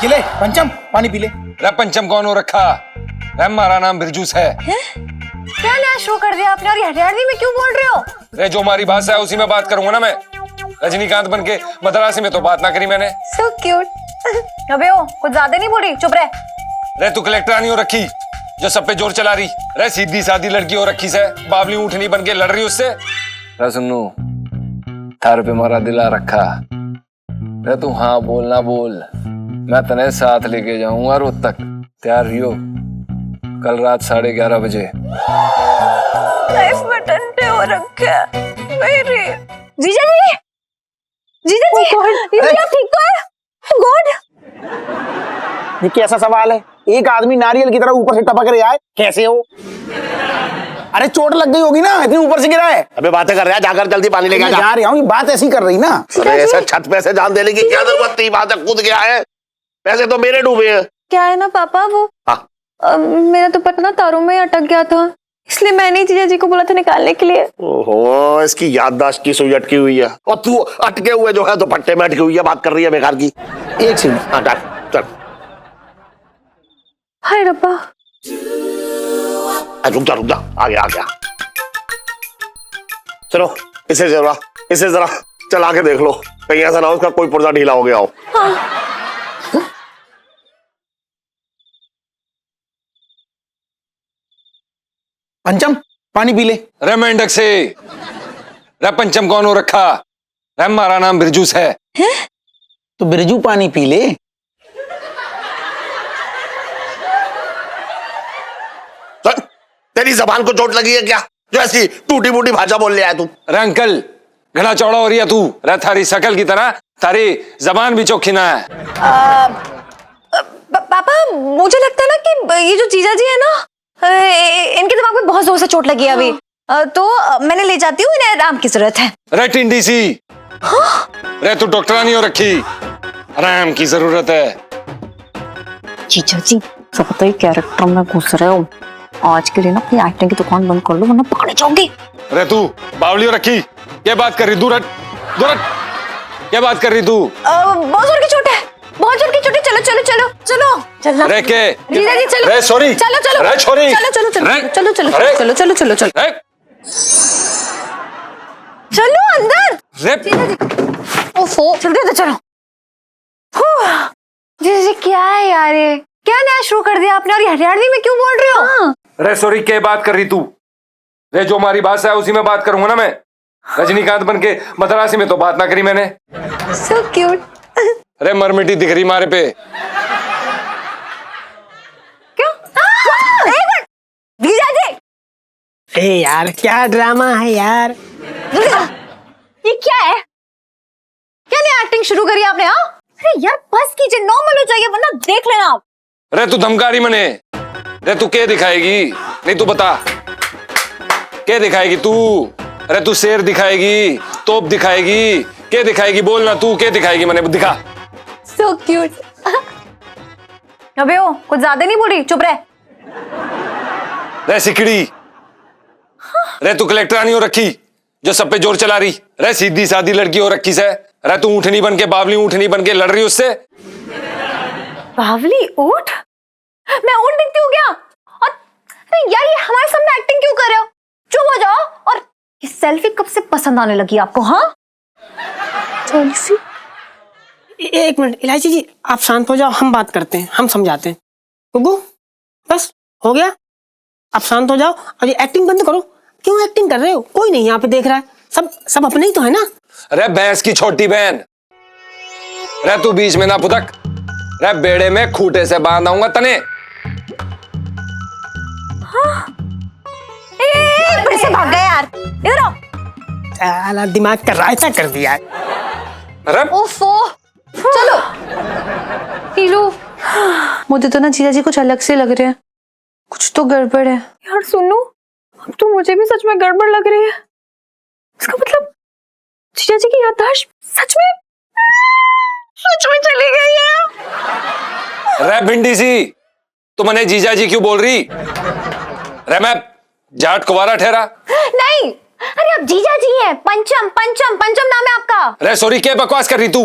ये ले पंचम, पानी पी ले। रे पंचम कौन हो रखा? रे हमारा नाम बिरजूस है। क्या नया शुरू कर दिया आपने और हरियाणवी में क्यों बोल रहे हो? रे जो हमारी भाषा है उसी में बात करूंगा ना मैं। रजनीकांत बन के मद्रासी में तो बात ना करी मैंने। So cute। अबे ओ, कुछ ज्यादा नहीं बोल रही, चुप रह। रे तू कलेक्टरानी हो रखी जो सब पे जोर चला रही। रे सीधी सादी लड़की हो रखी से बावली ऊँटनी बन के लड़ रही उससे। रे सुन्नू, थार पे मारा दिला रखा। रे तू हाँ बोल ना बोल, मैं तने साथ लेके जाऊंगा रोज तक। तैयार रहियो, कल रात 11:30 बजे। लाइफ में टंटे हो रखे मेरे। जीजा जी, जीजा जी, जीजा जी आप ठीक तो है? गॉड, ये कैसा सवाल है? एक आदमी नारियल की तरह ऊपर से टपक रहा है, कैसे हो? अरे चोट लग गई होगी ना, इतनी ऊपर से गिरा है। अबे बातें कर रहा है, जाकर जल्दी पानी लेके आ जा। जा रहा हूँ, बात ऐसी कर रही ना। अरे ऐसे छत पे से जान देने की क्या जरूरत थी? बात कूद गया है, पैसे तो मेरे डूबे हैं। क्या है ना पापा वो मेरा दुपट्टा ना तारों में अटक गया था, इसलिए मैंने जीजा जी को बोला था निकालने के लिए। ओहो, इसकी याददाश्त की सुई अटकी हुई है और तू अटके हुए जो है दुपट्टे में अटकी हुई है, बात कर रही है बेकार की। एक सेकंड, हाँ चल। हाय रब्बा, रुक जा, आ गया। चलो इसे जरा चला के देख लो, कहीं ऐसा ना हो उसका कोई पुर्जा ढीला हो गया हो। हाँ। पंचम पानी पी ले। रे मेंढक से, रे पंचम कौन हो रखा? रे हमारा नाम बिरजूस है। तो बिरजू पानी पी ले। तेरी जबान को चोट लगी है क्या, जो ऐसी टूटी फूटी भाषा बोल लिया है तू? रे अंकल, घना चौड़ा हो रही है तू। रे थारी शकल की तरह थारी जबान भी चौखी ना है। पापा मुझे लगता है ना कि ये जो जीजा जी है ना, इनके दिमाग में बहुत जोर से चोट लगी है अभी। तो मैंने ले जाती हूँ, इन्हें आराम की जरूरत है। रे टिंडी सी, रे तू डॉक्टरानी हो रखी, आराम की जरूरत है। जीजा जी सब तो कैरेक्टर में घुस रहे हो, आज के लिए ना अपनी एक्टिंग की दुकान बंद कर लो वरना पकड़े जाओगे। रे तू बावली हो रखी, क्या बात कर रही? दूर हट, क्या बात कर रही तू? बहुत जोर की चोट है, बहुत जोर की चोट है। चलो रे के जीजा जी चलो। रे सॉरी, चलो रे छोरी, चलो अंदर। रे ओफो, जल्दी अंदर चलो। जीजा जी क्या है यार, ये क्या नया शुरू कर दिया आपने और ये हरियाणवी में क्यों बोल रहे हो? रे सॉरी, क्या बात कर रही तू? रे जो हमारी भाषा है उसी में बात करूंगा ना मैं। रजनीकांत बन के मद्रासी में तो बात ना करी मैंने। So cute। रे मरमिटी दिख रही मारे पे। क्यों? एक मिनट, जीजा जी। ए यार क्या ड्रामा है यार। ये क्या है? क्या नया एक्टिंग शुरू करी आपने? हाँ अरे यार बस कीजिए, नॉर्मल हो जाइए वरना देख लेना आप। रे तू धमकारी मने। रे तू क्या दिखाएगी? नहीं तू बता, क्या दिखाएगी तू? अरे तू शेर दिखाएगी, तोप दिखाएगी, क्या दिखाएगी? बोलना तू क्या दिखाएगी? मैंने दिखा। So cute। अबे ओ, कुछ ज्यादा नहीं बोल रही, चुप रह। रे सिकड़ी, रे तू कलेक्टरानी हो रखी जो सब पे जोर चला रही। रे सीधी सादी लड़की हो रखी से रे तू ऊँटनी बन के बावली ऊँटनी बन के लड़ रही उससे। बावली ऊँट? मैं ऊँट दिखती हूँ क्या? और अरे यार ये हमारे सामने एक्टिंग क्यों कर रहे हो? चुप हो जाओ। और ये सेल्फी कब से पसंद आने लगी आपको? हाँ सेल्फी? एक मिनट इलायची जी, आप शांत हो जाओ, हम बात करते हैं, हम समझाते हैं। गुग्गू बस हो गया, आप शांत हो जाओ और ये एक्टिंग बंद करो। क्यों एक्टिंग कर रहे हो? कोई नहीं यहाँ पे देख रहा है, सब अपने ही तो है ना। अरे भैंस की छोटी बहन, रे तू बीच में ना पुदक। रे बेड़े में खूटे से बांध आऊंगा तने। हाँ? फिर से भाग गया यार, इधर आओ। साला दिमाग का रायता कर दिया है। अरे ओफो, चलो पीलू। मुझे तो ना जीजा जी कुछ अलग से लग रहे हैं, कुछ तो गड़बड़ है यार। सुनो, अब तो मुझे भी सच में गड़बड़ लग रही है। इसका मतलब जीजा जी की याददाश्त सच में चली गई है। रे भिंडी सी, तू मने जीजा जी क्यों बोल रही? रे मैं जाट कुवारा ठहरा? नहीं, अरे आप जीजा जी हैं, पंचम नाम है आपका। रे सॉरी, क्या बकवास कर रही तू?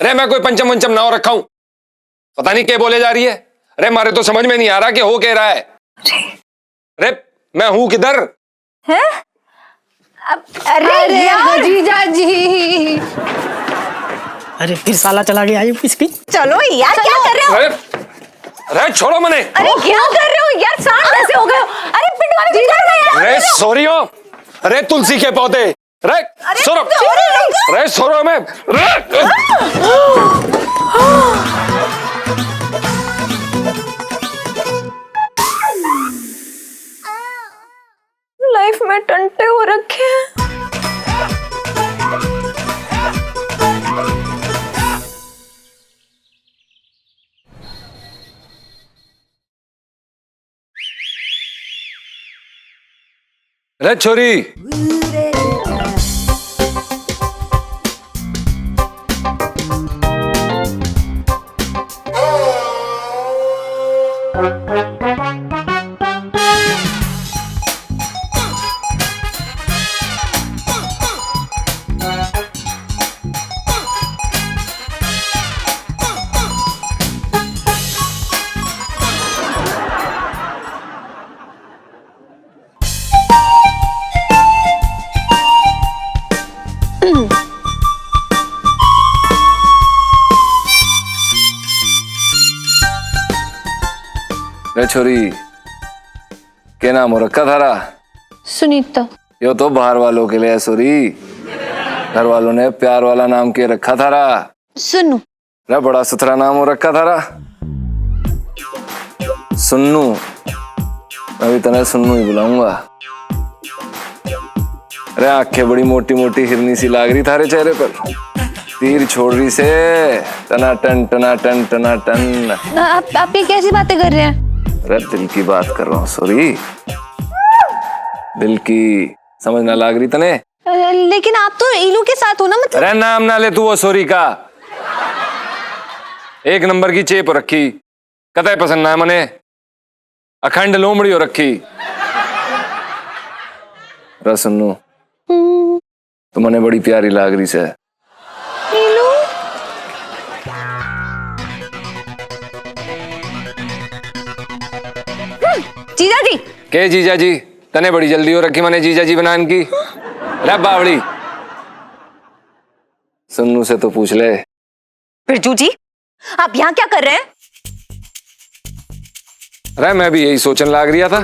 अरे मैं कोई पंचम वंचम ना हो रखा हूं, पता नहीं क्या बोले जा रही है। अरे मारे तो समझ में नहीं आ रहा कि हो कह रहा है। अरे मैं हूं किधर? हैं? अरे यार जीजा जी, अरे फिर साला चला गया ये इसकी। चलो यार, क्या कर रहे हो? अरे छोड़ो मने। अरे क्या कर रहे हो यार, सांड कैसे हो गए हो? अरे पिंड वाले जी कर गए यार। अरे सॉरी हो। अरे तुलसी के पौधे। अरे सोरो, अरे सोरो में। लाइफ में टंटे हो रखे हैं। अरे छोरी, अरे छोरी, क्या नाम हो रखा थारा? सुनीता। यो तो बाहर वालों के लिए है सोरी, घर वालों ने प्यार वाला नाम के रखा थारा। सुन्नू। अरे बड़ा सुथरा नाम हो रखा थारा, सुन्नू। मैं भी तने सुन्नू ही बुलाऊंगा। अरे आंखें बड़ी मोटी मोटी हिरनी सी लाग रही थारे चेहरे पर, तीर छोड़ रही से टनाटन टनाटन टनाटन। आप ये कैसी बातें कर रहे हैं? अरे दिल की बात कर रहा हूँ सॉरी, दिल की समझ ना लाग रही तने। लेकिन आप तो इलू के साथ हो ना, मतलब। अरे नाम ना ले तू वो सॉरी का, एक नंबर की चेप रखी, कतई पसंद ना मने, अखंड लोमड़ी हो रखी। अरे सुन्नू, तो मने बड़ी प्यारी लाग रही से। इलू, जीजा जी। के जीजा जी? तने बड़ी जल्दी हो रखी मने जीजा जी बनान की। रे बावड़ी, सुन्नू से तो पूछ ले। बिरजू जी, आप यहाँ क्या कर रहे हैं? अरे मैं भी यही सोचने लाग रहा था,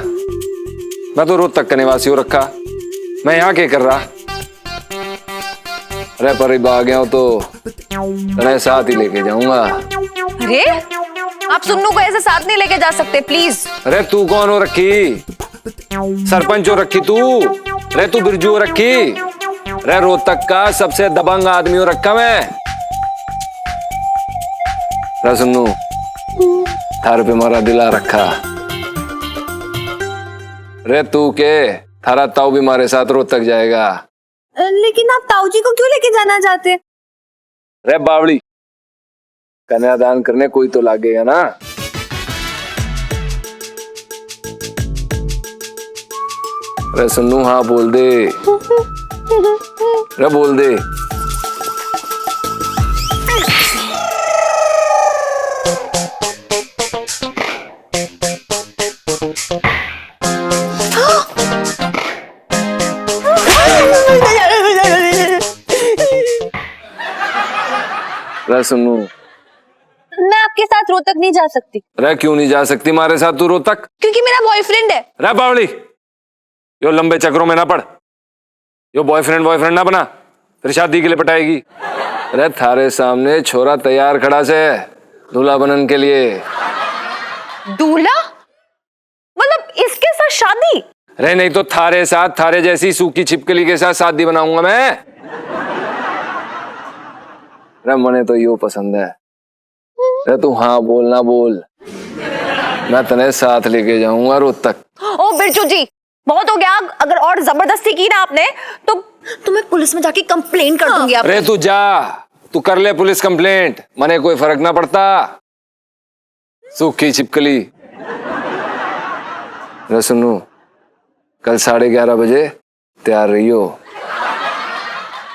मैं तो रोहतक का निवासी हो रखा, मैं यहाँ क्या कर रहा। अरे पर आ गया हूं तो तने साथ ही लेके जाऊंगा। अरे आप सुन्नू को ऐसे साथ नहीं लेके जा सकते, प्लीज। अरे तू कौन हो रखी? सरपंच हो रखी तू? अरे तू बिरजू हो रखी? अरे रोहतक का सबसे दबंग आदमी हो रखा मैं। अरे सुन्नू, थारे पे मारा दिला रखा। अरे तू के थारा ताऊ भी मारे साथ रोहतक जाएगा। लेकिन आप ताऊ जी को क्यों लेके जाना चाहते? अरे बावड़ी, कन्यादान करने कोई तो लागेगा ना। अरे सुन्नू हाँ बोल दे, अरे बोल दे। अरे सुन्नू, मैं आपके साथ रोहतक नहीं जा सकती। अरे क्यों नहीं जा सकती मारे साथ तू रोहतक? क्योंकि मेरा बॉयफ्रेंड है। अरे बावड़ी, यो लंबे चक्रों में ना पड़, यो बॉयफ्रेंड ना बना, फिर शादी के लिए पटाएगी। अरे थारे सामने छोरा तैयार खड़ा से दूल्हा बनन के लिए। दूल्हा? मतलब इसके साथ शादी? अरे नहीं तो थारे साथ, थारे जैसी सूखी छिपकली के साथ शादी बनाऊंगा मैं। अरे मने तो यो पसंद है। अरे तू हाँ बोल ना बोल, मैं तने साथ लेके जाऊंगा रोहतक। ओ बिरजू जी, बहुत हो गया। अगर और जबरदस्ती की ना आपने तो मैं पुलिस में जाके कंप्लेन कर दूंगी। अरे तू जा, तू कर ले पुलिस कंप्लेंट, मने कोई फर्क ना पड़ता। सूखी छिपकली। अरे सुनो, कल 11:30 बजे तैयार रहियो।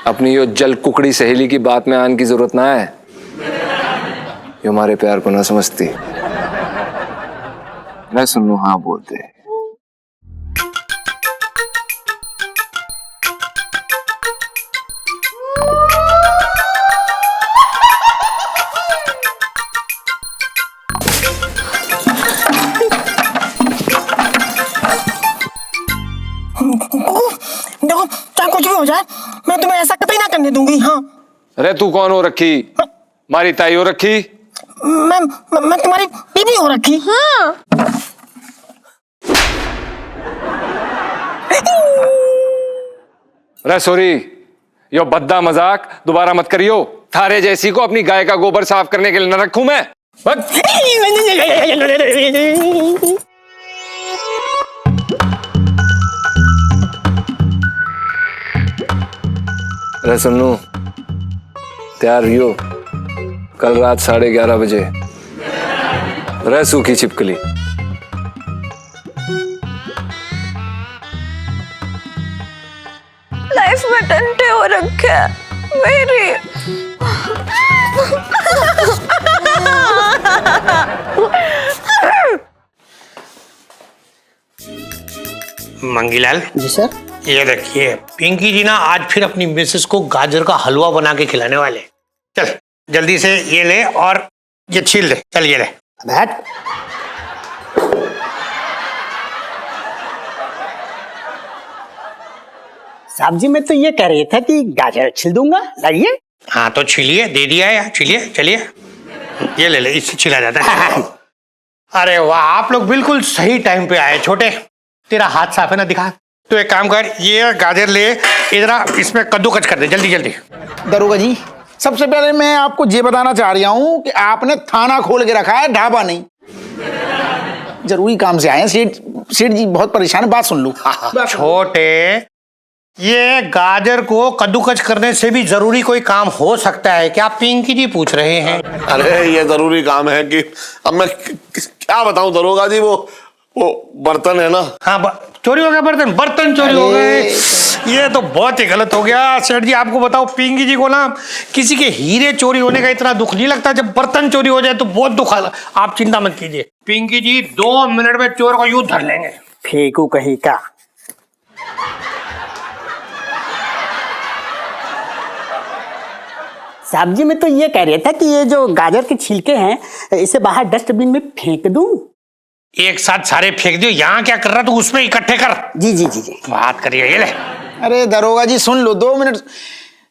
अपनी यो जल कुकड़ी सहेली की बात में आने की जरूरत ना है। ये हमारे प्यार को ना समझती। मैं सुनू हाँ बोलते। देखो चाहे कुछ भी हो जाए, मैं तुम्हें ऐसा कतई ना करने दूंगी। हाँ, अरे तू कौन हो रखी? मारी ताई हो रखी? मैं तुम्हारी बीवी हो रखी। हाँ। अरे सॉरी, यो भद्दा मजाक दोबारा मत करियो। थारे जैसी को अपनी गाय का गोबर साफ करने के लिए न रखूं मैं। अरे सुनू, तैयार रहियो, कल रात 11:30 बजे रह सूखी छिपकली। लाइफ में टंटे हो रखे मेरी। मंगीलाल जी सर। ये देखिए, पिंकी जी ना आज फिर अपनी मिसेस को गाजर का हलवा बना के खिलाने वाले। चल जल्दी से ये ले और ये छील दे। चल ये ले। बैठ। साहब जी मैं तो ये कह रही था कि गाजर छिल दूंगा, लाइए। हाँ तो छीलिए, दे दिया है, छीलिए। चलिए ये ले ले, इससे छिला जाता है। अरे वाह, आप लोग बिल्कुल सही टाइम पे आए। छोटे, तेरा हाथ साफ है ना? दिखा। तो एक काम कर, ये गाजर ले, इधर इसमें कद्दूकस कर दे जल्दी जल्दी। दरोगा जी, सबसे पहले मैं आपको ये बताना चाह रहा हूं कि आपने थाना खोल के रखा है, ढाबा नहीं। जरूरी काम से आए हैं। सेठ जी बहुत परेशान है, बात सुन लो। छोटे, ये गाजर को कद्दूकस करने से भी जरूरी कोई काम हो सकता है क्या? पिंकी जी पूछ रहे हैं। अरे ये जरूरी काम है कि अब मैं क्या बताऊं दरोगा जी, वो बर्तन है ना। हाँ, चोरी हो गया बर्तन। बर्तन चोरी हो गए, ये तो बहुत ही गलत हो गया। सेठ जी आपको बताओ, पिंकी जी को ना किसी के हीरे चोरी होने का इतना दुख नहीं लगता, जब बर्तन चोरी हो जाए तो बहुत दुख। आप चिंता मत कीजिए, पिंकी जी 2 मिनट में चोर को यूं धर लेंगे। फेंकू कहीं का। साहब जी मैं तो ये कह रहा था कि ये जो गाजर के छिलके हैं इसे बाहर डस्टबिन में फेंक दूं। एक साथ सारे फेंक दियो। यहाँ क्या कर रहा तू? उसमें इकट्ठे कर। जी जी जी जी। बात करिए, ये ले। अरे दरोगा जी सुन लो, 2 मिनट।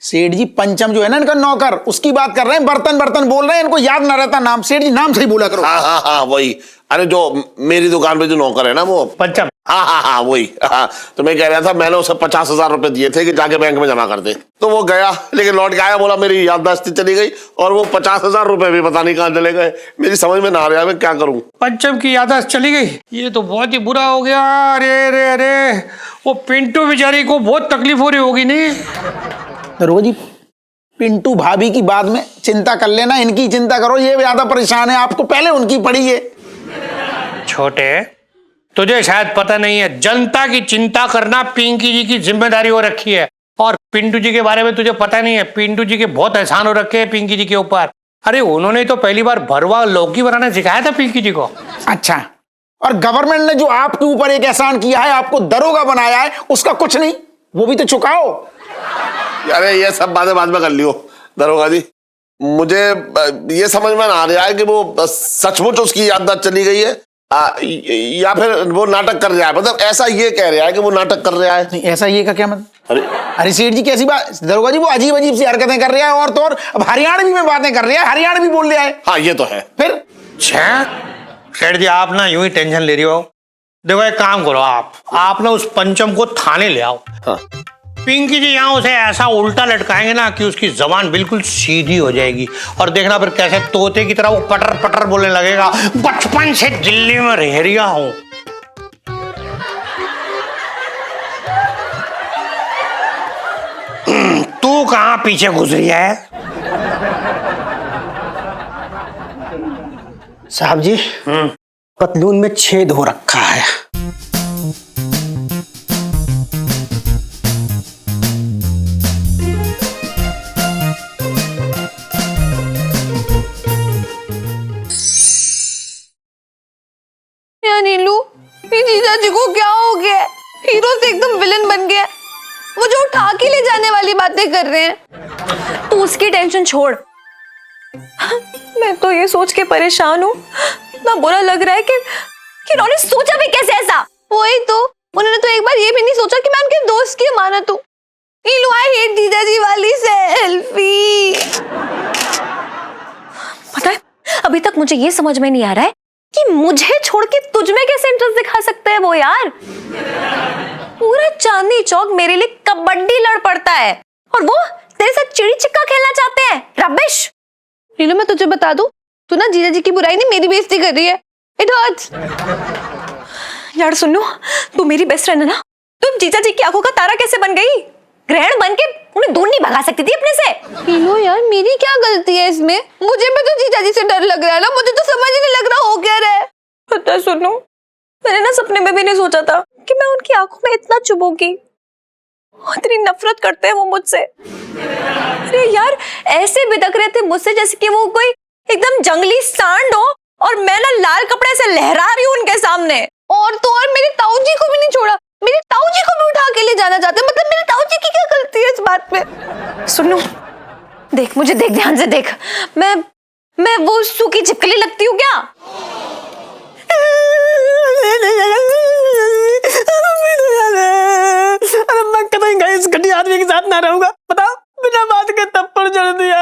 सेठ जी पंचम जो है ना इनका नौकर, उसकी बात कर रहे हैं। बर्तन बर्तन बोल रहे हैं, इनको याद ना रहता नाम। सेठ जी नाम सही बोला करो। हाँ हाँ हाँ वही। अरे जो मेरी दुकान पे जो नौकर है ना वो पंचम। हाँ हाँ हाँ वही। हाँ तो मैं कह रहा था, मैंने उसे 50,000 रुपए दिए थे कि जाके बैंक में जमा कर दे। तो वो गया, लेकिन लौट के आया, बोला मेरी याददाश्त चली गई और वो 50,000 रुपए भी पता नहीं कहाँ चले गए। मेरी समझ में ना आ रहा है मैं क्या करूं। पंचम की याददाश्त चली गई, ये तो बहुत ही बुरा हो गया। अरे अरे अरे, वो पिंटू बेचारी को बहुत तकलीफ हो रही होगी। नहीं दरोगा जी, पिंटू भाभी की बाद में चिंता कर लेना, इनकी चिंता करो। ये ज्यादा परेशान है, आपको पहले उनकी पड़ी है। छोटे, तुझे शायद पता नहीं है, जनता की चिंता करना पिंकी जी की जिम्मेदारी हो रखी है। और पिंटू जी के बारे में तुझे पता नहीं है, पिंटू जी के बहुत एहसान हो रखे हैं पिंकी जी के ऊपर। अरे उन्होंने तो पहली बार भरवा लौकी बनाना सिखाया था पिंकी जी को। अच्छा, और गवर्नमेंट ने जो आपके ऊपर एक एहसान किया है, आपको दरोगा बनाया है, उसका कुछ नहीं, वो भी तो चुकाओ। अरे ये सब बातें बाद में कर लियो दरोगा जी। मुझे ये समझ में ना आ रहा है कि वो सचमुच उसकी याददाश्त चली गई है या फिर वो नाटक कर रहा है। मतलब ऐसा ये कह रहा है कि वो नाटक कर रहा है। नहीं, ऐसा ये का क्या मतलब? अरे अरे सेठ जी कैसी बात? दरोगा जी वो अजीब अजीब सी हरकतें कर रहा है, और तो और अब हरियाणवी में बातें कर रहा है, हरियाणवी बोल रहा है। हाँ ये तो है। फिर सेठ जी आप ना यूं ही टेंशन ले रही हो। देखो एक काम करो, आप ना उस पंचम को थाने ले आओ। हाँ। पिंकी जी यहाँ उसे ऐसा उल्टा लटकाएंगे ना कि उसकी जबान बिल्कुल सीधी हो जाएगी। और देखना फिर कैसे तोते की तरह वो पटर पटर बोलने लगेगा, बचपन से दिल्ली में रह रिया हूं। तू कहाँ पीछे गुजरी है? साहब जी पतलून में छेद हो रखा है। जी को क्या हो गया है? हीरो से एकदम विलन बन गया है। वो जो उठा के ले जाने वाली बातें कर रहे हैं। तू उसकी टेंशन छोड़। मैं तो ये सोच के परेशान हूँ, इतना बुरा लग रहा है कि उन्होंने सोचा भी कैसे ऐसा। वही तो, उन्होंने तो एक बार ये भी नहीं सोचा कि मैं उनके दोस्त की अमानत हूँ। आई हेट जीजा जी वाली सेल्फी। पता है, अभी तक मुझे ये समझ में नहीं आ रहा है कि मुझे छोड़ के तुझ में कैसे इंटरेस्ट दिखा सकता है वो यार। पूरा चांदनी चौक मेरे लिए कबड्डी लड़ पड़ता है और वो तेरे साथ चिड़ी छिक्का खेलना चाहते हैं। रबिश। नीलू, मैं तुझे बता दूं, तू ना जीजा जी की बुराई नहीं मेरी बेइज्जती कर रही है। It hurts. यार सुनो, तू मेरी बेस्ट फ्रेंड है ना, तुम जीजा जी की आंखों का तारा कैसे बन गई? ग्रहण बन के उन्हें दूर नहीं भगा सकती थी अपने से। नीलू यार, मेरी क्या गलती है इसमें? मुझे भी तो जीजा जी से डर लग रहा है ना, मुझे तो समझ ही नहीं लग रहा हो क्या रहा है। पता है सुनो, मैंने ना सपने में भी नहीं सोचा था कि मैं उनकी आंखों में इतना चुभूंगी। इतनी नफरत करते हैं वो मुझसे। अरे यार, ऐसे बिदक रहे थे मुझसे जैसे कि वो कोई एकदम जंगली सांड हो और मैं ना लाल कपड़े से लहरा रही हूँ उनके सामने। और तो और मेरी ताऊ जी को भी नहीं छोड़ा, मेरी ताऊ जी को भी उठा के ले जाना चाहते। मतलब मेरी ताऊ जी की क्या गलती है इस बात में? सुनो, देख मुझे, देख ध्यान से देख। मैं वो सूखी छिपकली लगती हूँ क्या? अरे मैं कभी इस घटिया आदमी के साथ ना रहूंगा। बताओ, बिना बात के थप्पड़ जड़ दिया।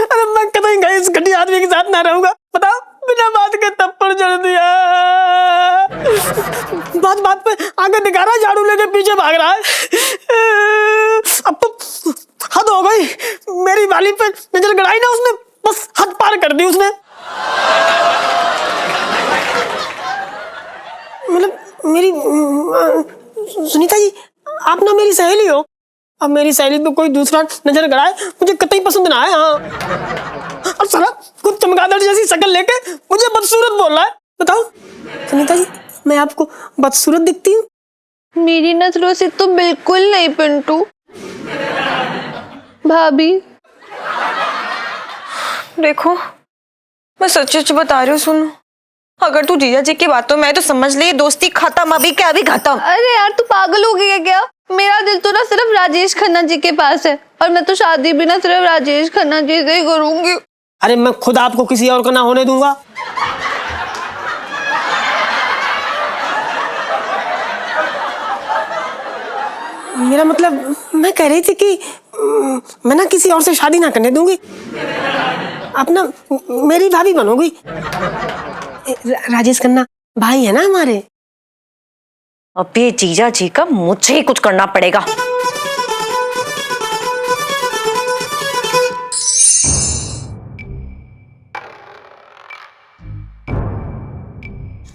अरे मैं कभी इस घटिया आदमी के साथ ना रहूंगा। बताओ, बिना बात के थप्पड़ जड़ दिया। बात बात पे आगे दिखा रहा है, झाड़ू लेके पीछे भाग रहा है। अब तो हद हो गई। मेरी वाली पे नजर गड़ाई ना उसने, बस हद पार कर दी उसने। मतलब मेरी सुनीता जी, आप ना मेरी सहेली हो। अब मेरी सहेली पे कोई दूसरा नजर गड़ाए मुझे कतई पसंद ना है। हाँ, और साला कुछ चमगादड़ जैसी शक्ल लेके मुझे बदसूरत बोल रहा है। बताओ सुनीता जी, मैं आपको बदसूरत दिखती हूँ? मेरी नजरों से तो बिल्कुल नहीं पिंटू। भाभी देखो, मैं सच बता रही हूँ। सुनो, अगर तू जीजा जी की बातों में तो समझ ले दोस्ती खत्म, अभी क्या अभी खत्म। अरे यार, तू पागल हो गई है क्या? मेरा दिल तो ना सिर्फ राजेश खन्ना जी के पास है और मैं तो शादी भी ना सिर्फ राजेश खन्ना जी से ही करूंगी। अरे मैं खुद आपको किसी और का ना होने दूंगा। मेरा मतलब, मैं कह रही थी कि मैं ना किसी और से शादी ना करने दूंगी। आप ना मेरी भाभी बनोगी। राजेश खन्ना भाई है ना हमारे। अब ये जीजा जी का मुझे ही कुछ करना पड़ेगा।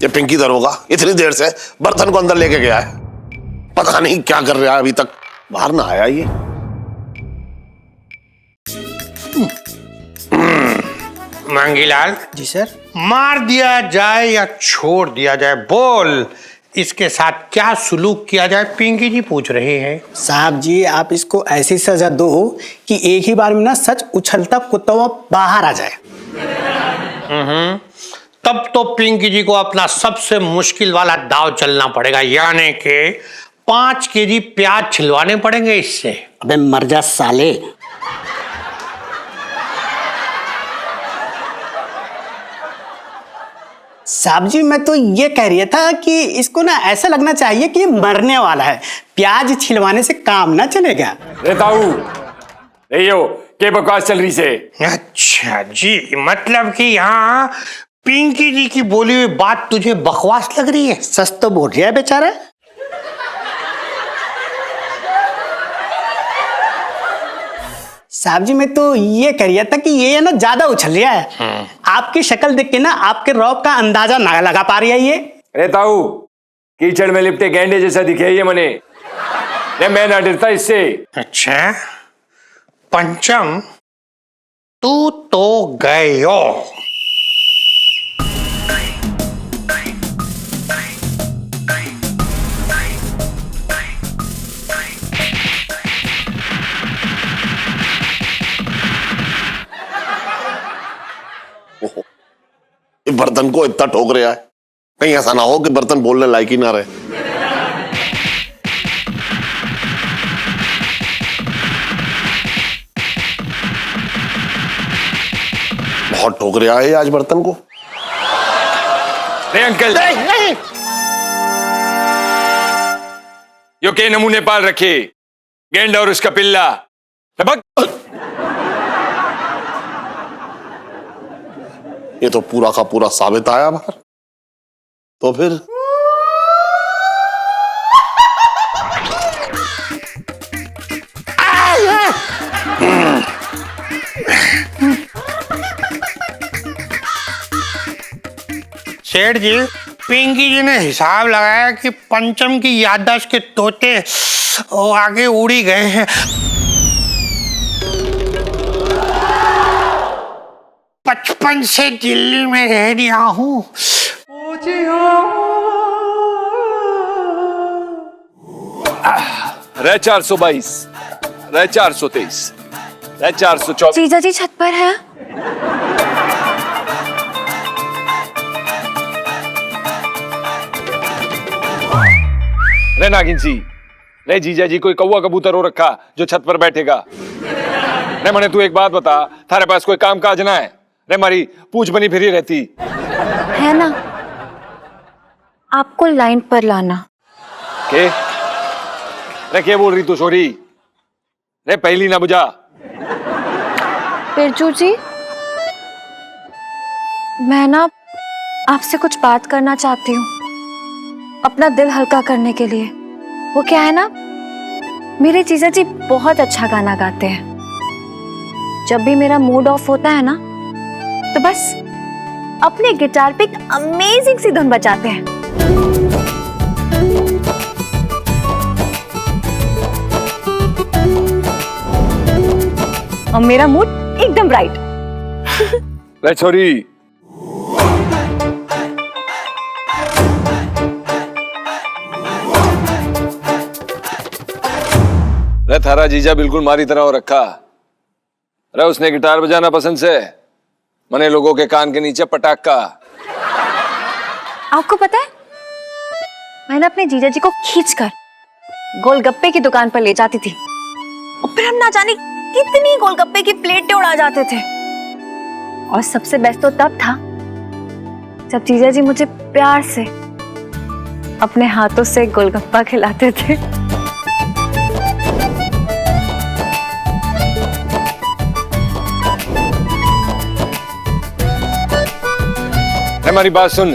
ये पिंकी दरोगा इतनी देर से बर्तन को अंदर लेके गया है, पता नहीं क्या कर रहा है, अभी तक बाहर ना आया ये। मांगीलाल जी सर। मार दिया जाए या छोड़ दिया जाए, बोल। इसके साथ क्या सुलूक किया जाए, पिंकी जी पूछ रहे हैं। साहब जी, आप इसको ऐसी सजा दो कि एक ही बार में ना सच उछलता कुत्ता बाहर आ जाए। तब तो पिंकी जी को अपना सबसे मुश्किल वाला दाव चलना पड़ेगा, यानी कि 5 केजी प्याज छिलवाने पड़ेंगे इससे। अबे मर जा साले। साहब जी, मैं तो ये कह रही था कि इसको ना ऐसा लगना चाहिए कि ये मरने वाला है, प्याज छिलवाने से काम ना चलेगा। के बकवास चल रही से। अच्छा जी, मतलब कि यहाँ पिंकी जी की बोली हुई बात तुझे बकवास लग रही है? सच तो बोल रहा है बेचारा। साहब जी, मैं तो ये कह रहा था कि ये ना ज्यादा उछल रहा है। आपकी शक्ल देख के ना आपके रौब का अंदाजा ना लगा पा रही है ये। अरे ताऊ, कीचड़ में लिपटे गेंडे जैसा दिखे ये मने। मैं ना डरता इससे। अच्छा पंचम, तू तो गयो। बर्तन को इतना ठोक रहा है, कहीं ऐसा ना हो कि बर्तन बोलने लायक ही ना रहे। बहुत ठोक रहा है आज बर्तन को। नहीं अंकल, नहीं। यो के नमूने पाल रखे, गेंडा और उसका पिल्ला। ये तो पूरा का पूरा साबित आया बाहर। तो फिर सेठ जी, पिंकी जी ने हिसाब लगाया कि पंचम की याददाश्त के तोते वो आगे उड़ी गए हैं। बचपन से दिल्ली में रह रहा हूँ। रह 422, रह 423, रह 424। जीजा जी छत पर है। रे नागिन सी, रे जीजा जी कोई कौवा कबूतर हो रखा जो छत पर बैठेगा। रे मने तू एक बात बता, थारे पास कोई काम काज ना है? रे मारी पूछ बनी फिरी रहती है ना, आपको लाइन पर लाना। के? रे क्या बोल रही तू छोरी? रे पहली ना बुझा। बिरजू जी, मैं ना आपसे कुछ बात करना चाहती हूँ, अपना दिल हल्का करने के लिए। वो क्या है ना, मेरे जीजा जी बहुत अच्छा गाना गाते हैं। जब भी मेरा मूड ऑफ होता है ना, तो बस अपने गिटार पे एक अमेजिंग सी धुन बजाते हैं। और मेरा मूड एकदम राइट। रे छोरी, रे थारा जीजा बिल्कुल मारी तरह हो रखा। रे उसने गिटार बजाना पसंद से मने लोगों के कान के नीचे पटाखा। आपको पता है, मैंने अपने जीजा जी को खींचकर गोलगप्पे की दुकान पर ले जाती थी और फिर हम ना जाने कितनी गोलगप्पे की प्लेटें उड़ा जाते थे। और सबसे बेस्ट तो तब था जब जीजा जी मुझे प्यार से अपने हाथों से गोलगप्पा खिलाते थे। हमारी बात सुन।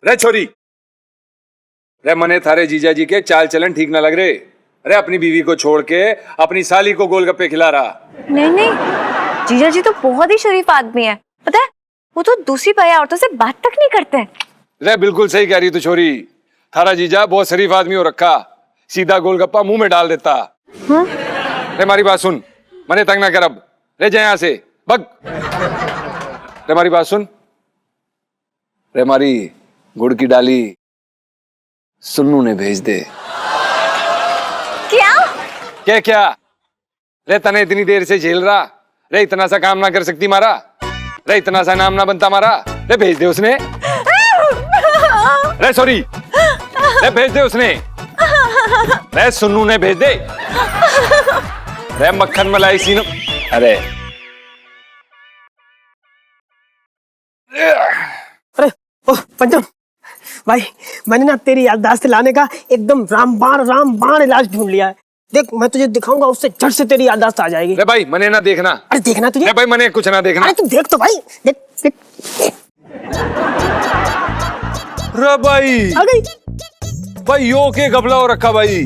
रे छोरी, रे मने थारे जीजा जी के चाल चलन ठीक ना लग रहे। अरे अपनी बीवी को छोड़ के अपनी साली को गोलगप्पे खिला रहा। नहीं नहीं, जीजा जी तो बहुत ही शरीफ आदमी है, पता है, वो तो दूसरी पाया औरतों से बात तक नहीं करते। रे बिल्कुल सही कह रही तू छोरी, थारा जीजा बहुत शरीफ आदमी हो रखा, सीधा गोलगप्पा मुंह में डाल देता। रे हमारी बात सुन, मने तंग ना कर अब, ले जाए यहां से भग। रे हमारी बात सुन, रे हमारी गुड़ की डाली सुन्नू ने भेज दे। क्या? क्या क्या? रे तने इतनी देर से झेल रहा, रे इतना सा काम ना कर सकती मारा, रे इतना सा नाम ना बनता मारा, रे भेज दे उसने। रे सॉरी, रे भेज दे उसने, रे सुन्नू ने भेज दे। रे मक्खन मलाई सीनो, अरे अरे ओह पंचम भाई, मैंने ना तेरी याददाश्त लाने का एकदम रामबाण इलाज ढूंढ लिया है। देख, मैं तुझे दिखाऊंगा, उससे झट से तेरी याददाश्त आ जाएगी। रे भाई मने ना देखना। अरे देखना तुझे। रे भाई मने कुछ ना देखना। अरे तू देख तो भाई, देख देख। रे भाई आ गई। भाई यो के गबला हो रखा भाई।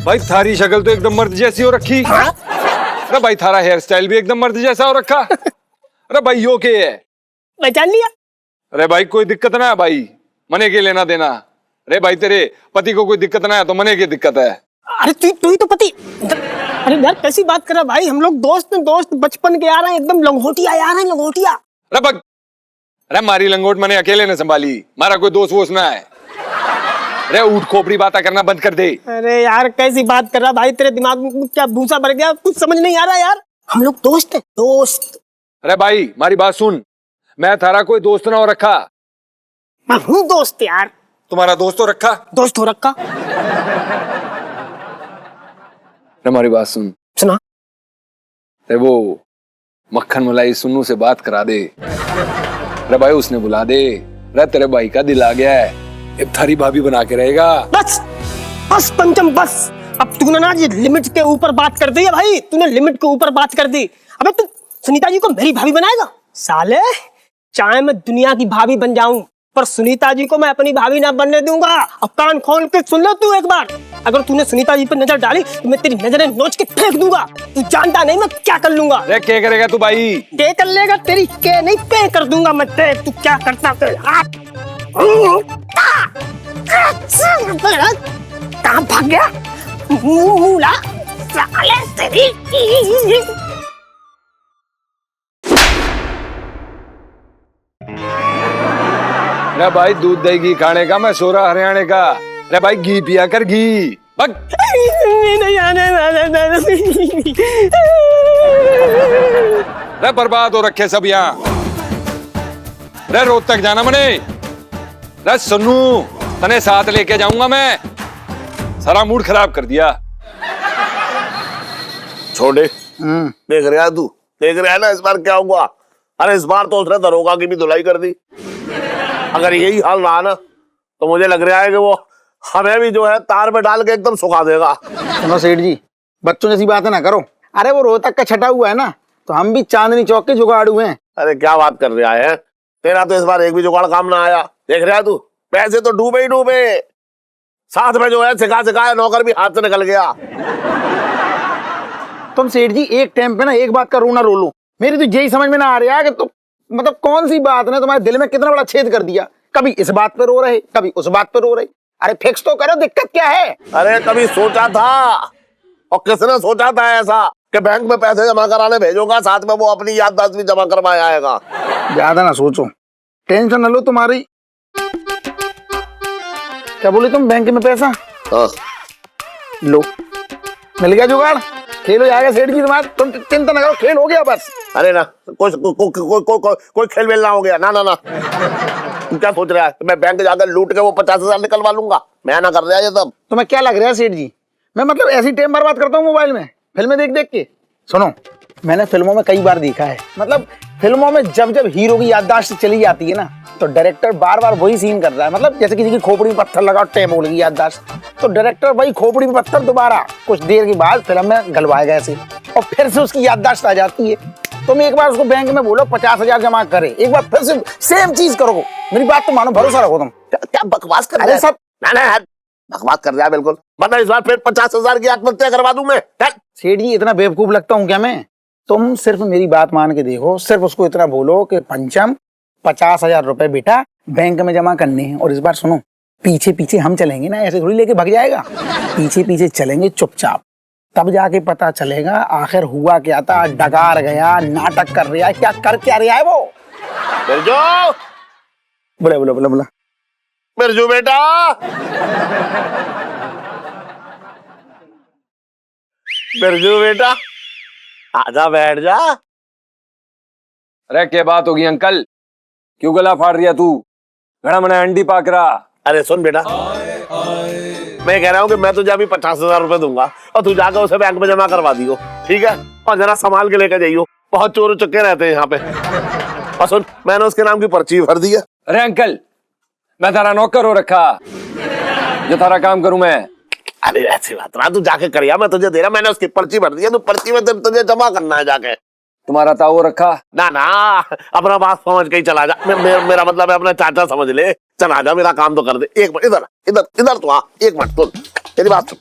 भाई थारी शक्ल तो एकदम मर्द जैसी हो रखी। अरे भाई थारा हेयर स्टाइल भी एकदम मर्द जैसा हो रखा। अरे भाई यो के है? पहचान लिया? अरे भाई कोई दिक्कत ना है भाई, मने के लेना देना। अरे भाई तेरे पति को कोई दिक्कत ना है तो मने की दिक्कत है। अरे तू ही तो पति। अरे यार कैसी बात कर रहा भाई, हम लोग दोस्त बचपन के यार हैं, एकदम लंगोटिया यार हैं, लंगोटिया। अरे बग, अरे मारी लंगोट मने अकेले ने संभाली, मारा कोई दोस्त वोस्त ना है। अरे उठ खोपड़ी बातें करना बंद कर दे। अरे यार कैसी बात कर रहा भाई, तेरे दिमाग में क्या भूसा भर गया, कुछ समझ नहीं आ रहा यार। हम लोग दोस्त हैं, दोस्त। अरे भाई हमारी बात सुन, मैं थारा कोई दोस्त ना हो रखा। मैं हूँ दोस्त यार। तुम्हारा दोस्त हो रखा? दोस्त हो रखा। हमारी बात सुन। सुना। अरे वो मक्खन मलाई सुन्नू से बात करा दे। अरे भाई उसने बुला दे। अरे तेरे भाई का दिल आ गया है, अब थारी भाभी बना के रहेगा। बस बस पंचम बस। अब तूने ना ये लिमिट के ऊपर बात कर दी है भाई, तूने लिमिट के ऊपर बात कर दी। अबे तू सुनीता जी को मेरी भाभी बनाएगा? साले चाहे मैं दुनिया की भाभी बन जाऊं, पर सुनीता जी को मैं अपनी भाभी ना बनने दूंगा। अब कान खोल के सुन लो तू एक बार, अगर तूने सुनीता जी पर नजर डाली तो मैं तेरी नजरें नोच के फेंक दूंगा। तू जानता नहीं मैं क्या कर लूंगा। अरे क्या करेगा तू भाई? के कर लेगा तेरी के नहीं, पे कर दूंगा मैं तेरे। तू क्या करता तेरे हाथ। कहाँ भाग गया मूला साले तेरी। अरे भाई दूध दही घी खाने का मैं सोरा हरियाणे का। अरे भाई घी पिया कर घी। बक। नहीं आने वाला। अरे बर्बाद हो रखे सब यहाँ। अरे रोज तक जाना मने। अरे सुन्नू तने साथ लेके जाऊंगा मैं। सारा मूड खराब कर दिया। छोटे देख रहा है तू, देख रहा है ना इस बार क्या हुआ। अरे इस बार तो उसने दरोगा की भी धुलाई कर दी। अगर यही हाल रहा ना तो मुझे लग रहा है कि वो हमें भी जो है तार में डाल के एकदम सुखा देगा। सुनो सेठ जी, बच्चों जैसी बातें ना करो। अरे वो रोहतक का छटा हुआ है ना, तो हम भी चांदनी चौक के जुगाड़ू हैं। अरे क्या बात कर रहा है, तेरा तो इस बार एक भी जुगाड़ काम ना आया। देख रहा है तू, पैसे तो डूबे ही डूबे, साथ में जो है सिखा सिखाया नौकर भी हाथ से निकल गया। तुम सेठ जी एक टाइम पे ना एक बात का रोना रो लो। मेरी तो यही समझ में ना आ रहा है कि तुम मतलब कौन सी बात ने तुम्हारे दिल में कितना बड़ा छेद कर दिया। कभी इस बात पे रो रहे, कभी उस बात पे रो रहे। अरे फिक्स तो करो, दिक्कत क्या है? अरे कभी सोचा था, और किसने सोचा था ऐसा कि बैंक में पैसे जमा कराने भेजूंगा, साथ में वो अपनी याददाश्त भी जमा करवाए आएगा। ज्यादा ना सोचो, टेंशन न लो तुम्हारी। क्या बोले तुम, बैंक में पैसा? हाँ। लो मिल गया जुगाड़, खेल हो जाएगा सेठ जी तुम्हारा। तुम चिंता न करो, खेल हो गया बस। अरे ना कोई खेल वेल ना हो गया। ना ना ना, तुम क्या सोच रहा है? मैं बैंक जाकर लूट के वो 50,000 निकलवा लूंगा? मैं ना कर रहा है ये सब। तुम्हें क्या लग रहा है सेठ जी, मैं मतलब ऐसी टाइम बर्बाद करता हूँ मोबाइल में, फिल्में देख देख के? सुनो, मैंने फिल्मों में कई बार देखा है, मतलब फिल्मों में जब जब हीरो की याददाश्त चली जाती है ना, तो डायरेक्टर बार बार वही सीन कर रहा है। मतलब जैसे किसी की खोपड़ी में पत्थर लगा, टैप हो गई याददाश्त, तो डायरेक्टर वही खोपड़ी में पत्थर दोबारा कुछ देर के बाद फिल्म में गलवाएगा ऐसे, और फिर से उसकी याददाश्त आ जाती है। तुम एक बार उसको बैंक में बोलो 50,000 जमा करे, एक बार फिर से सेम चीज करो। मेरी बात तो मानो, भरोसा रखो तुम। क्या बकवास कर रहा अरे है? सब ना ना बकवास कर रहा है बिल्कुल, वरना इस बार फिर 50,000 की आत्महत्या करवा दूं मैं। सेठ जी इतना बेवकूफ लगता हूँ क्या मैं? तुम सिर्फ मेरी बात मान के देखो, सिर्फ उसको इतना बोलो कि पंचम 50,000 रुपए बेटा बैंक में जमा करने हैं, और इस बार सुनो, पीछे पीछे हम चलेंगे ना, ऐसे थोड़ी लेके भाग जाएगा। पीछे पीछे चलेंगे चुपचाप, तब जाके पता चलेगा आखिर हुआ क्या था। डकार गया, नाटक कर रहा है, क्या कर क्या रहा है वो। बिरजू, बोला बोला बोला बोला बिरजू बेटा, बिरजू बेटा आजा, बैठ जा। अरे क्या बात होगी अंकल, क्यों गला फाड़ रिया तू? घड़ा मने अंडी पाक रहा। अरे सुन बेटा, मैं कह रहा हूँ कि मैं तुझे अभी 50,000 रुपए दूंगा और तू जाकर उसे बैंक में जमा करवा दियो, ठीक है? और जरा संभाल के लेकर जाइयो, बहुत चोर चुके रहते हैं यहाँ पे। और सुन, मैंने उसके नाम की पर्ची भर दी है। अरे अंकल, मैं तारा नौकर हो रखा, जो तारा काम करूं मैं। अरे ऐसी बात ना, तू जाके करिया, मैं तुझे दे रहा, मैंने उसकी पर्ची भर दी है, तू पर्ची में तुझे जमा करना है जाके। तुम्हारा ताऊ रखा? ना ना, अपना बात समझ के ही चला जा। मेरा मतलब है अपना चाचा समझ ले, चला जा, मेरा काम तो कर दे। एक मिनट इधर इधर इधर तो आ, एक मिनट सुन, तेरी बात सुन,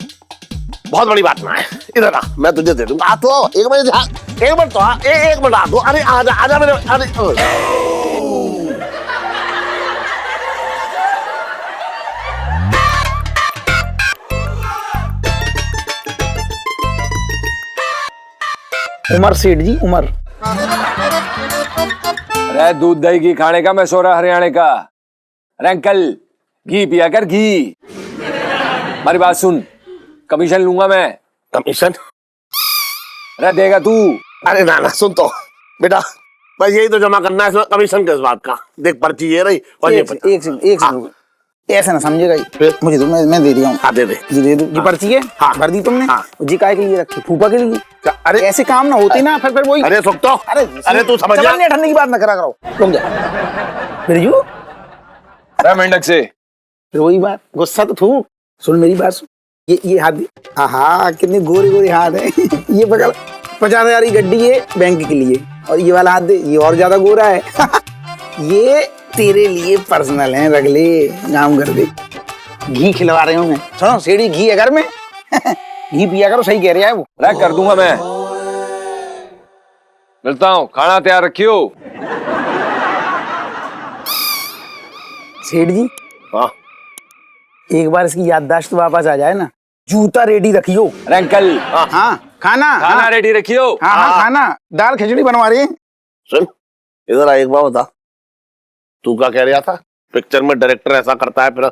बहुत बड़ी बात ना है, इधर आ, मैं तुझे दे दूंगा। आ तो एक मिनट तो आ, एक मिनट आ तो। अरे आजा आजा मेरे, अरे उमर सेठ जी, उमर। अरे दूध दही घी खाने का मैं सोरा हरियाणे का। अरे अंकल, घी पिया कर घी। हमारी बात सुन, कमीशन लूंगा मैं। कमीशन? अरे देगा तू? अरे ना सुन तो बेटा, बस यही तो जमा करना है इसमें, कमीशन किस बात का? देख पर्ची ये रही और ये एक सेकंड ऐसा ना समझेगा फिर? मुझे तो मैं दे दिया हूँ। हाँ दे दे। जी दे दो, जी पर्ची है। हाँ। भर दी तुमने। हाँ। जी काय के लिए रखी? फूफा के लिए। अरे ऐसे काम ना होते ना, फिर वही। अरे सुख तो, अरे तू समझ जा। चवन्ने ठंडे की बात ना करा करो, रुक जा। फिर यू अरे मेंढक से फिर वही बात, गुस्सा तो थू। सुन मेरी बात सुन, ये हाथ दे। हाँ कितने गोरे गोरे हाथ है। ये पकड़, 50,000 की गड्डी है बैंक के लिए, और ये वाला हाथ दे, ये और ज्यादा गोरा है। ये तेरे लिए पर्सनल है, रख ले, नाम कर दे। घी खिलवा रहे हूँ मैं। सुनो सेड़ी घी है घर में। घी पिया करो, सही कह रहा है वो। अरे कर दूंगा मैं, मिलता हूँ, खाना तैयार रखियो। सेठ जी हाँ एक बार इसकी याददाश्त वापस आ जाए ना, जूता रेडी रखियो। अरे अंकल, हाँ खाना खाना हाँ रेडी रखियो। हाँ खाना, दाल खिचड़ी बनवा रहे हैं। सुन, इधर आ एक बार बता, तू क्या कह रहा था? पिक्चर में डायरेक्टर ऐसा करता है, फिर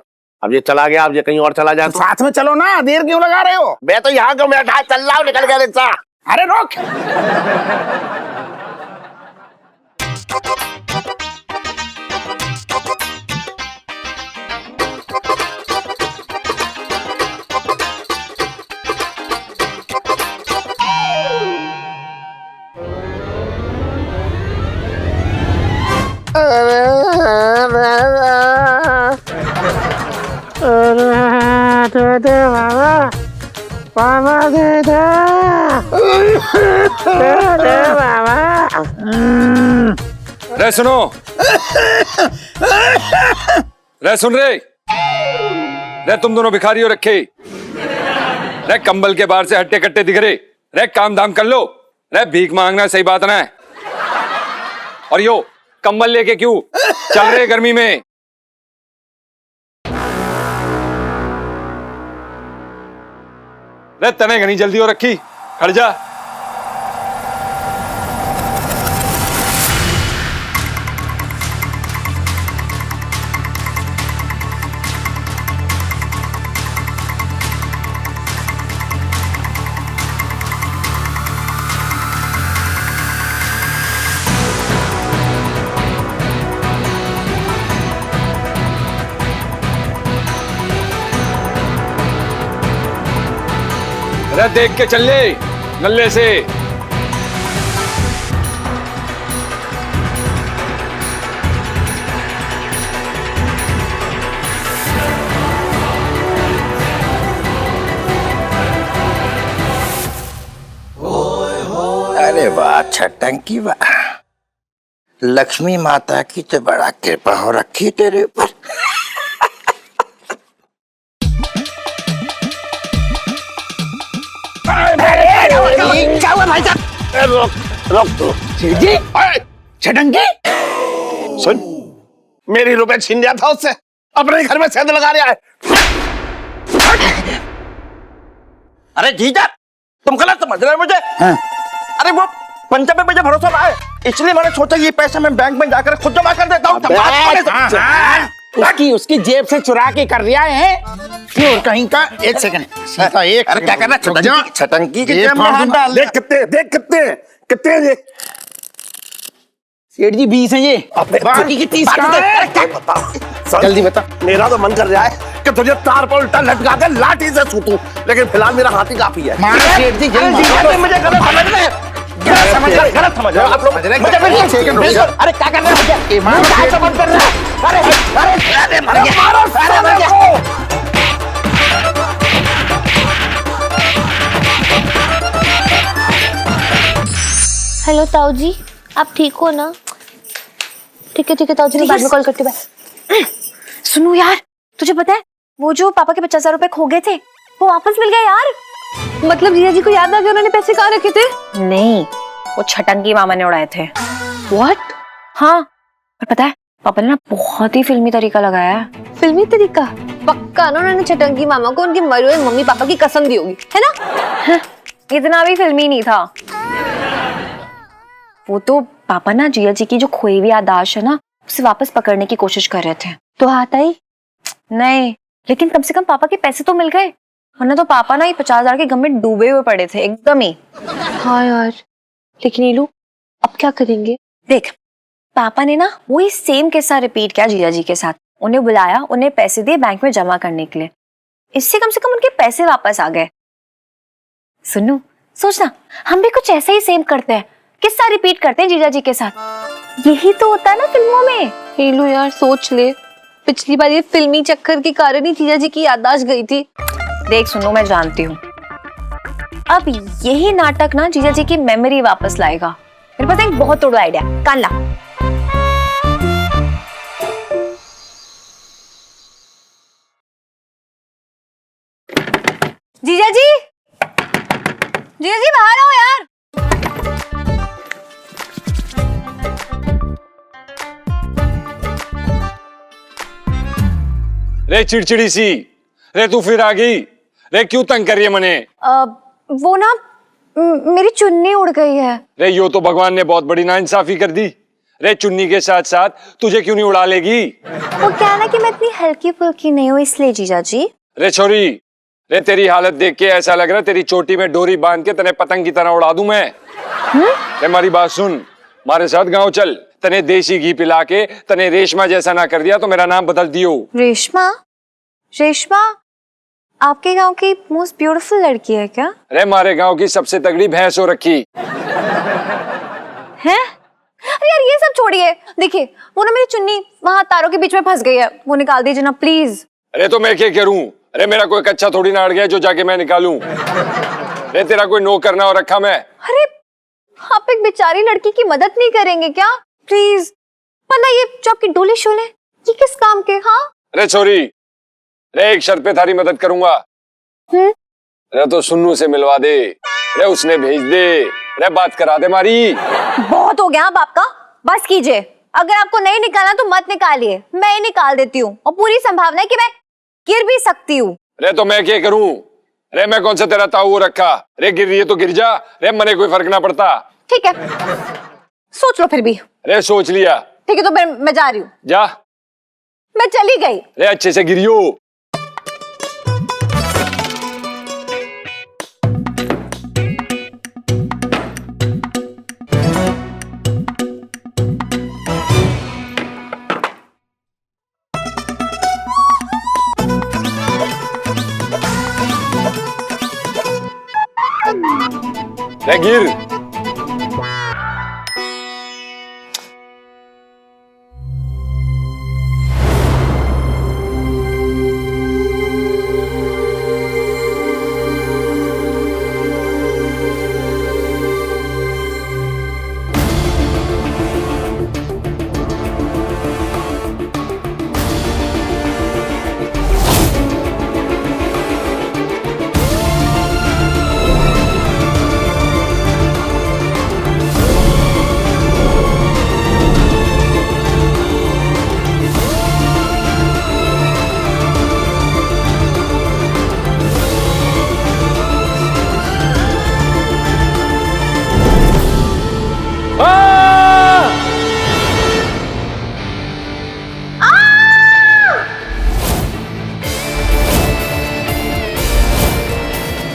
अब ये चला गया, अब ये कहीं और चला जाए तो? साथ में चलो ना, देर क्यों लगा रहे हो? मैं तो यहाँ क्यों बैठा, चल रहा हूँ, निकल गया रिक्शा। अरे रोक। रे सुनो, रे सुन रे तुम दोनों भिखारी हो रखे। रे कंबल के बाहर से हट्टे कट्टे दिख रहे। रे काम धाम कर लो। रे भीख मांगना सही बात ना है। और यो कंबल लेके क्यों चल रहे गर्मी में? रे तने घनी जल्दी हो रखी, खड़ जा। अरे देख के चल ले नल्ले से। अरे वाह छटंकी वाह, लक्ष्मी माता की तो बड़ा कृपा हो रखी तेरे ऊपर। क्या हुआ भाई साहब? रोक तो। सेठ जी छटंकी। सुन, मेरी रुपए छीन लिया था उससे, अपने घर में सेंध लगा रहा है। अरे जीजा तुम गलत समझ रहे हो मुझे। हाँ। अरे वो पंचा पे मुझे भरोसा रहा है, इसलिए मैंने सोचा ये पैसा मैं बैंक में जाकर खुद जमा कर देता हूँ। उसकी जेब से चुरा के कर रहा है और कहीं का। एक सेकंड सीता, एक अरे क्या करना, छटंकी के ये जेब में हाथ डाल। देख कितने ये। सेठ जी 20 है ये। बाकी की 30 कहाँ है? जल्दी बता। मेरा तो मन कर रहा है कि तुझे तार पर उल्टा लटका के लाठी से सूतूं, लेकिन फिलहाल मेरा हाथी काफी है। मारो सेठ जी, जल्दी मारो। मुझे गलत समझ रहे हैं, गलत समझ रहे हो आप लोग। मुझे बिल्कुल, अरे क्या कर रहे हो मुझे? मारो क्या सेठ समझ कर रहे हो? अरे मर गया, मारो मर गया। हेलो ताऊ जी, आप ठीक हो ना? ठीक है ताऊ जी, मैं बाद में कॉल करती हूँ। सुनो यार, तुझे पता है वो जो पापा के 50,000 रुपए खो गए थे वो वापस मिल गए यार। मतलब जीजा जी को याद आ गया उन्होंने पैसे कहाँ रखे थे? नहीं, वो छटंकी मामा ने उड़ाए थे। व्हाट? हाँ, और पता है पापा ने ना बहुत ही फिल्मी तरीका लगाया है। फिल्मी तरीका? पक्का ना उन्होंने छटंकी मामा को उनके मरे हुए मम्मी पापा की कसम दी होगी, है ना? इतना भी फिल्मी नहीं था वो तो। पापा ना जिया जी की जो खोई हुई याददाश्त है ना उसे वापस पकड़ने की कोशिश कर रहे थे। तो हाथ आई? नहीं, लेकिन कम से कम पापा के पैसे तो मिल गए। वरना तो पापा ना ये 50,000 के गम में डूबे हुए पड़े थे एकदम ही। हाँ यार, लेकिन नीलू अब क्या करेंगे? देख, पापा ने ना वही सेम किस्सा रिपीट किया जीजा जी के साथ। उन्हें बुलाया, उन्हें पैसे दिए बैंक में जमा करने के लिए। इससे कम से कम उनके पैसे वापस आ गए। सुनो, सोचना हम भी कुछ ऐसा ही सेम करते हैं, किस्सा रिपीट करते हैं जीजा जी के साथ। यही तो होता है ना फिल्मों में। नीलू यार सोच ले, पिछली बार ये फिल्मी चक्कर के कारण ही जीजा जी की याददाश्त गई थी। देख सुनो, मैं जानती हूँ अब यही नाटक ना जीजा जी की मेमोरी वापस लाएगा। मेरे पास एक बहुत तोड़ा आइडिया, कान ला। जीजा जी, जीजा जी बाहर आओ यार। रे चिड़चिड़ी सी, रे तू फिर आ गई। रे क्यों तंग कर रही है मने? वो ना मेरी चुन्नी उड़ गई है। रे यो तो भगवान ने बहुत बड़ी नाइंसाफी कर दी। रे चुन्नी के साथ साथ तुझे क्यों नहीं उड़ा लेगी? वो क्या है ना कि मैं इतनी हल्की फुल्की नहीं हूँ इसलिए जीजा जी। रे छोरी, रे तेरी हालत देख के ऐसा लग रहा है तेरी चोटी में डोरी बांध के तने पतंग की तरह उड़ा दूं मैं। रे मारी बात सुन, हमारे साथ गांव चल। तने देसी घी पिला के तने रेशमा जैसा ना कर दिया तो मेरा नाम बदल दियो। रेशमा? रेशमा आपके गांव की मोस्ट ब्यूटीफुल लड़की है क्या? अरे हमारे गांव की सबसे तगड़ी भैंस हो रखी है। अरे यार ये सब छोड़िए, देखिए वो ना मेरी चुन्नी वहां तारों के बीच में फंस गई है, वो निकाल दीजिए ना प्लीज। अरे तो मैं क्या करूं? अरे मेरा कोई कच्चा थोड़ी ना अड़ गया जो जाके मैं निकालूं। अरे तेरा कोई नौकर ना हो रखा मैं। अरे आप एक बेचारी लड़की की मदद नहीं करेंगे क्या प्लीज? वरना ये जो आपकी डोले शोले ये किस काम के? हाँ अरे छोरी, अरे एक शर्त पे थारी मदद करूंगा। अरे तो सुन्नू से मिलवा दे, अरे उसने भेज दे, अरे बात करा दे मारी। बहुत हो गया अब आपका, बस कीजिए। अगर आपको नहीं निकालना तो मत निकालिए, मैं ही निकाल देती हूँ और पूरी संभावना है कि मैं गिर भी सकती हूँ। अरे तो मैं क्या करूं? अरे मैं कौन सा तेरा ताऊ रखा? अरे गिर रही है तो गिर जा, अरे मने कोई फर्क ना पड़ता। ठीक है, सोच लो फिर भी। अरे सोच लिया। ठीक है तो मैं जा रही हूँ। जा। मैं चली गई। अरे अच्छे से गिरियो। अरे गिर।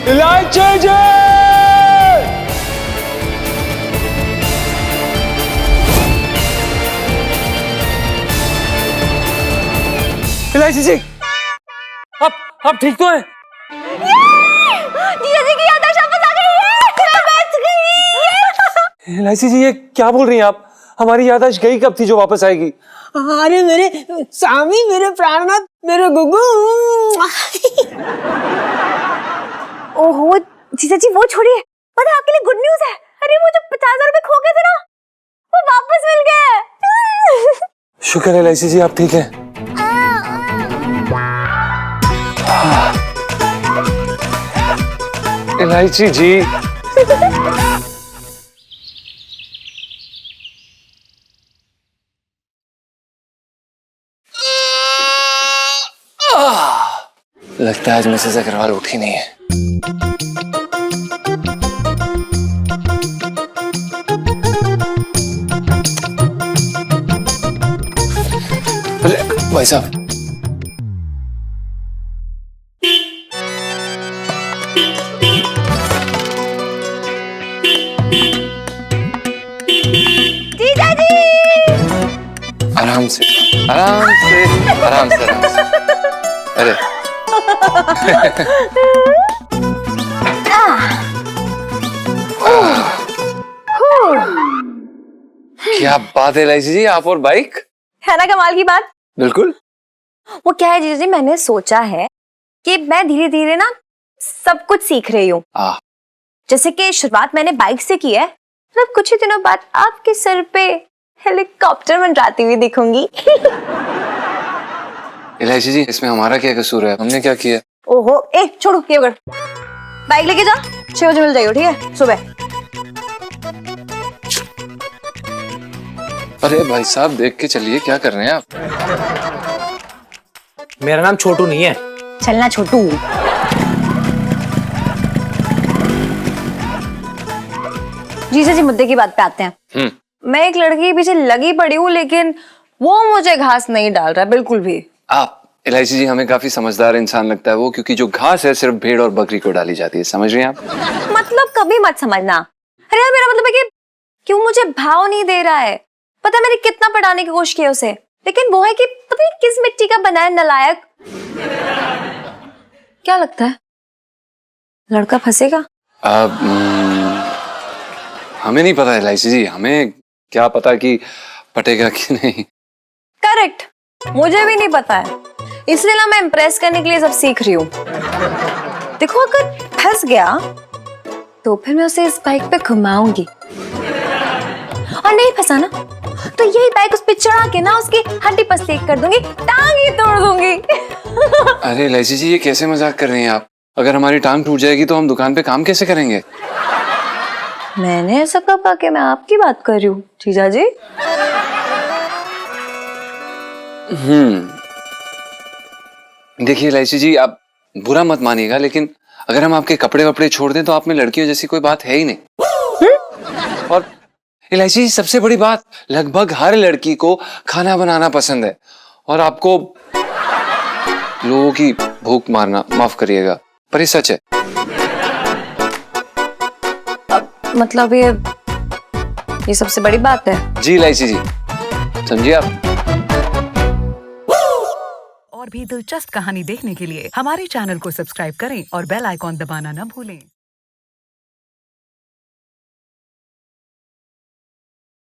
इलायची जी! इलायची जी, आप ठीक तो हैं? जीजा जी की याददाश्त वापस आ गई है, मैं बच गई। इलायची जी ये क्या बोल रही हैं आप? हमारी याददाश्त गई कब थी जो वापस आएगी? अरे मेरे स्वामी, मेरे प्राणनाथ, मेरे गुगु। ओहो जीजा जी वो छोड़िए, पता है आपके लिए गुड न्यूज है। अरे वो जो 50,000 रुपए खो गए थे ना, वो वापस मिल गए। शुक्र है इलायची जी आप ठीक हैं। इलायची जी लगता है आज मिसेस अग्रवाल उठी नहीं है। अरे भाई साहब, आराम से आराम से आराम से। अरे क्या बात है इलायची जी, आप और बाइक। है ना कमाल की बात। बिल्कुल। वो क्या है जीजा जी, मैंने सोचा है कि मैं धीरे धीरे ना सब कुछ सीख रही हूँ। जैसे कि शुरुआत मैंने बाइक से की है, मतलब कुछ ही दिनों बाद आपके सर पे हेलीकॉप्टर मंडराती हुई दिखूंगी। इलायची जी, इसमें हमारा क्या कसूर है, हमने क्या किया? ओहो, ए छोड़ो ये कर, बाइक लेके जा, 6 बजे मिल जाइयो, ठीक है सुबह। अरे भाई साहब, देख के चलिए, क्या कर रहे हैं आप? मेरा नाम छोटू नहीं है। चलना छोटू। जीजा जी, मुद्दे की बात पे आते हैं। मैं एक लड़की के पीछे लगी पड़ी हूँ, लेकिन वो मुझे घास नहीं डाल रहा बिल्कुल भी। आप इलायची जी, हमें काफी समझदार इंसान लगता है वो, क्योंकि जो घास है सिर्फ भेड़ और बकरी को डाली जाती है, समझ रही हैं आप? मतलब कभी मत समझना। अरे यार, मेरा मतलब है कि क्यों मुझे भाव नहीं दे रहा है। पता मैंने कितना पढ़ाने की कोशिश की उसे, लेकिन वो है कि पता नहीं किस मिट्टी का बना है नालायक। क्या लगता है, लड़का फंसेगा? हमें नहीं पता इलायची जी, हमें क्या पता कि पटेगा कि नहीं। करेक्ट, मुझे भी नहीं पता है, इसलिए ना मैं इम्प्रेस करने के लिए सब सीख रही हूँ। देखो, अगर फंस गया तो फिर मैं उसे इस बाइक पे घुमाऊंगी, और नहीं फंसा ना तो यही बाइक उस पे चढ़ा के ना उसकी हड्डी पसली कर दूंगी, टांग ही तोड़ दूंगी। अरे इलायची जी, ये कैसे मजाक कर रही हैं आप? अगर हमारी टांग टूट जाएगी तो हम दुकान पे काम कैसे करेंगे? मैंने ऐसा कब कहा कि मैं आपकी बात कर रही हूँ जीजा जी? देखिए इलायची जी, आप बुरा मत मानिएगा, लेकिन अगर हम आपके कपड़े वपड़े छोड़ दें तो आप में लड़कियों जैसी कोई बात है ही नहीं। और इलायची जी, सबसे बड़ी बात, लगभग हर लड़की को खाना बनाना पसंद है, और आपको लोगों की भूख मारना, माफ करिएगा, पर ये सच है। मतलब ये सबसे बड़ी बात है। जी इलायची जी, समझिए आप। और भी दिलचस्प कहानी देखने के लिए हमारे चैनल को सब्सक्राइब करें और बेल आइकॉन दबाना न भूलें।